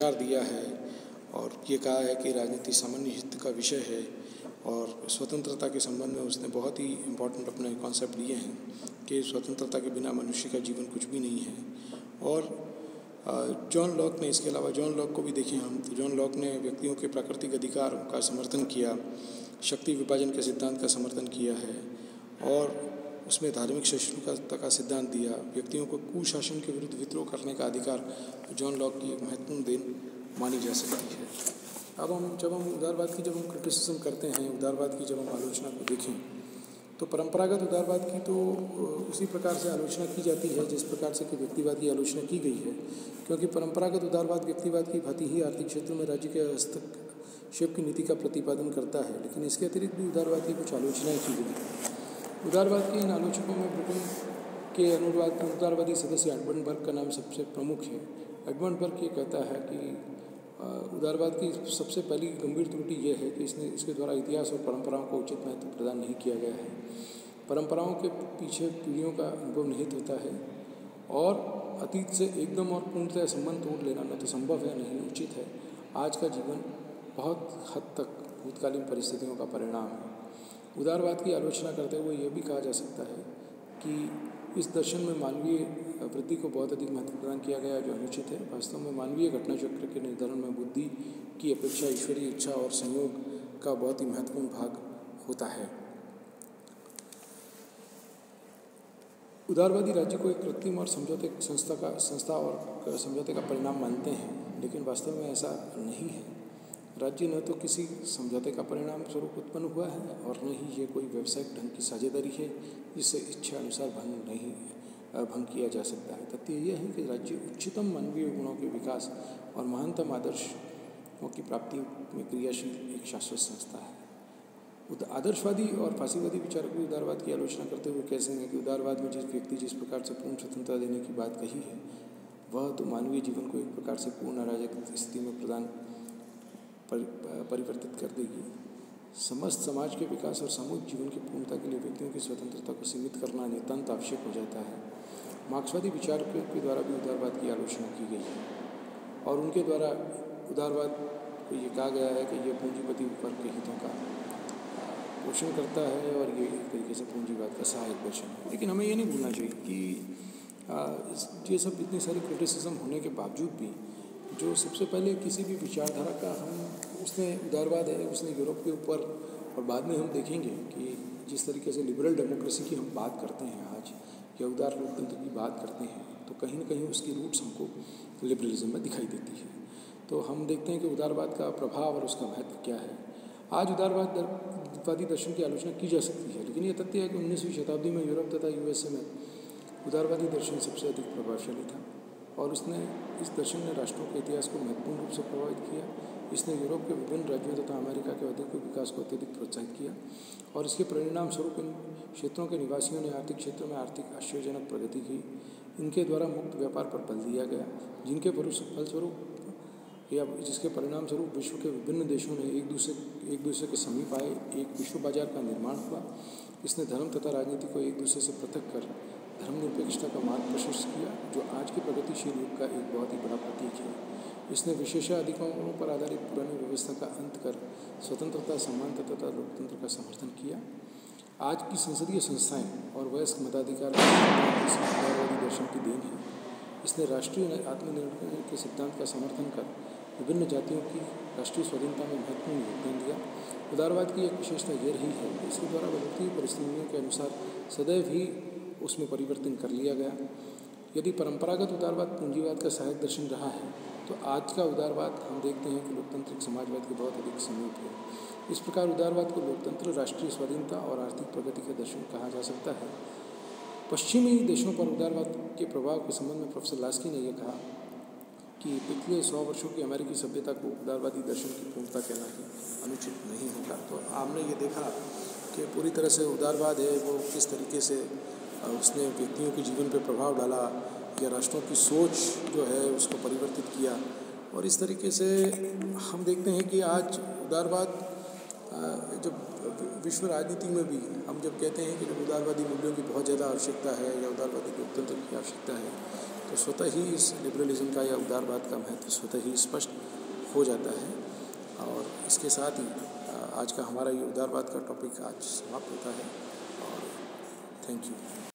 विचार दिया है और ये कहा है कि राजनीति सामान्य हित का विषय है और स्वतंत्रता के संबंध में उसने बहुत ही इम्पोर्टेंट अपने कॉन्सेप्ट दिए हैं कि स्वतंत्रता के बिना मनुष्य का जीवन कुछ भी नहीं है। और जॉन लॉक ने, इसके अलावा जॉन लॉक को भी देखें हम तो जॉन लॉक ने व्यक्तियों के प्राकृतिक अधिकारों का समर्थन किया, शक्ति विभाजन के सिद्धांत का समर्थन किया है और उसमें धार्मिक सहिष्णुता का सिद्धांत दिया। व्यक्तियों को कुशासन के विरुद्ध विद्रोह करने का अधिकार जॉन लॉक की एक महत्वपूर्ण देन मानी जा सकती है। अब जब हम उदारवाद की क्रिटिसिज्म करते हैं, उदारवाद की जब हम आलोचना को देखें तो परंपरागत उदारवाद की तो उसी प्रकार से आलोचना की जाती है जिस प्रकार से कि व्यक्तिवाद की आलोचना की गई है, क्योंकि परंपरागत उदारवाद व्यक्तिवाद की भांति ही आर्थिक क्षेत्र में राज्य के हस्तक्षेप की नीति का प्रतिपादन करता है। लेकिन इसके अतिरिक्त भी उदारवाद की कुछ आलोचनाएँ की गई। उदारवाद के इन आलोचकों में ब्रिटेन के उदारवादी सदस्य एडमंड बर्क का नाम सबसे प्रमुख है। एडमंड बर्क ये कहता है कि उदारवाद की सबसे पहली गंभीर त्रुटि यह है कि इसके द्वारा इतिहास और परंपराओं को उचित महत्व प्रदान नहीं किया गया है। परंपराओं के पीछे पीढ़ियों का अनुभव निहित होता है और अतीत से एकदम और पूर्णतः संबंध तोड़ लेना न तो संभव है, नहीं उचित है। आज का जीवन बहुत हद तक भूतकालीन परिस्थितियों का परिणाम है। उदारवाद की आलोचना करते हुए यह भी कहा जा सकता है कि इस दर्शन में मानवीय वृद्धि को बहुत अधिक महत्व प्रदान किया गया जो अनुचित है। वास्तव में मानवीय घटना चक्र के निर्धारण में बुद्धि की अपेक्षा ईश्वरीय इच्छा और संयोग का बहुत ही महत्वपूर्ण भाग होता है। उदारवादी राज्य को एक कृत्रिम और समझौते संस्था और समझौते का परिणाम मानते हैं, लेकिन वास्तव में ऐसा नहीं है। राज्य न तो किसी समझौते का परिणाम स्वरूप उत्पन्न हुआ है और न ही ये कोई व्यावसायिक ढंग की साझेदारी है जिससे इच्छा अनुसार भंग किया जा सकता है। तथ्य यह है कि राज्य उच्चतम मानवीय गुणों के विकास और महानतम आदर्शों की प्राप्ति में क्रियाशील एक शाश्वत संस्था है। आदर्शवादी और फांसीवादी विचारक भी उदारवाद की आलोचना करते हुए कहते हैं कि उदारवाद में जिस व्यक्ति जिस प्रकार से पूर्ण स्वतंत्रता देने की बात कही है वह तो मानवीय जीवन को एक प्रकार से पूर्ण अराजक स्थिति में परिवर्तित कर देगी। समस्त समाज के विकास और सामूहिक जीवन की पूर्णता के लिए व्यक्तियों की स्वतंत्रता को सीमित करना नितांत आवश्यक हो जाता है। मार्क्सवादी विचारकों के द्वारा भी उदारवाद की आलोचना की गई है और उनके द्वारा उदारवाद को ये कहा गया है कि ये पूंजीपति वर्ग के हितों का पोषण करता है और ये एक तरीके से पूंजीवाद का सहायक दर्शन है। लेकिन हमें ये नहीं भूलना चाहिए कि ये सब इतनी सारी क्रिटिसिज्म होने के बावजूद भी जो सबसे पहले किसी भी विचारधारा का उसने उदारवाद है उसने यूरोप के ऊपर, और बाद में हम देखेंगे कि जिस तरीके से लिबरल डेमोक्रेसी की हम बात करते हैं आज या उदार लोकतंत्र की बात करते हैं तो कहीं ना कहीं उसकी रूट्स हमको लिबरलिज्म में दिखाई देती है। तो हम देखते हैं कि उदारवाद का प्रभाव और उसका महत्व क्या है। आज उदारवादी दर्शन की आलोचना की जा सकती है, लेकिन यह तथ्य है कि 19वीं शताब्दी में यूरोप तथा यूएसए में उदारवादी दर्शन सबसे अधिक प्रभावशाली था और इस दर्शन ने राष्ट्रों के इतिहास को महत्वपूर्ण रूप से प्रभावित किया। इसने यूरोप के विभिन्न राज्यों तथा अमेरिका के औद्योगिक विकास को अत्यधिक प्रोत्साहित किया और इसके परिणाम स्वरूप इन क्षेत्रों के निवासियों ने आर्थिक क्षेत्र में आर्थिक आश्चर्यजनक प्रगति की। इनके द्वारा मुक्त व्यापार पर बल दिया गया, जिसके परिणाम स्वरूप विश्व के विभिन्न देशों ने एक दूसरे के समीप आए, एक विश्व बाजार का निर्माण हुआ। इसने धर्म तथा राजनीति को एक दूसरे से पृथक कर धर्मनिरपेक्षता का मार्ग प्रशस्त किया, जो आज के प्रगतिशील युग का एक बहुत ही बड़ा प्रतीक है। इसने विशेषाधिकारों पर आधारित पुरानी व्यवस्था का अंत कर स्वतंत्रता, समानता तथा लोकतंत्र का समर्थन किया। आज की संसदीय संस्थाएं और वयस्क मताधिकार उदारवादी दर्शन की देन है। इसने राष्ट्रीय आत्मनिर्भर के सिद्धांत का समर्थन कर विभिन्न जातियों की राष्ट्रीय स्वाधीनता में महत्वपूर्ण योगदान दिया। उदारवाद की एक विशेषता ये रही है कि इसके द्वारा बदलती परिस्थितियों के अनुसार सदैव ही उसमें परिवर्तन कर लिया गया। यदि परंपरागत उदारवाद पूंजीवाद का सहायक दर्शन रहा है तो आज का उदारवाद हम देखते हैं कि लोकतांत्रिक समाजवाद के बहुत अधिक समीप है। इस प्रकार उदारवाद को लोकतंत्र, राष्ट्रीय स्वाधीनता और आर्थिक प्रगति का दर्शन कहा जा सकता है। पश्चिमी देशों पर उदारवाद के प्रभाव के संबंध में प्रोफेसर लास्की ने यह कहा कि पिछले 100 वर्षों की अमेरिकी सभ्यता को उदारवादी दर्शन की पूर्णता कहना ही अनुचित नहीं होगा। तो आपने ये देखा कि पूरी तरह से उदारवाद है वो किस तरीके से उसने व्यक्तियों के जीवन पर प्रभाव डाला या राष्ट्रों की सोच जो है उसको परिवर्तित किया। और इस तरीके से हम देखते हैं कि आज उदारवाद जब विश्व राजनीति में भी हम जब कहते हैं कि जब उदारवादी मूल्यों की बहुत ज़्यादा आवश्यकता है या उदारवादी लोकतंत्र की आवश्यकता है, तो स्वतः ही इस लिबरलिज्म का या उदारवाद का महत्व स्वतः ही स्पष्ट हो जाता है। और इसके साथ ही आज का हमारा ये उदारवाद का टॉपिक आज समाप्त होता है। और थैंक यू।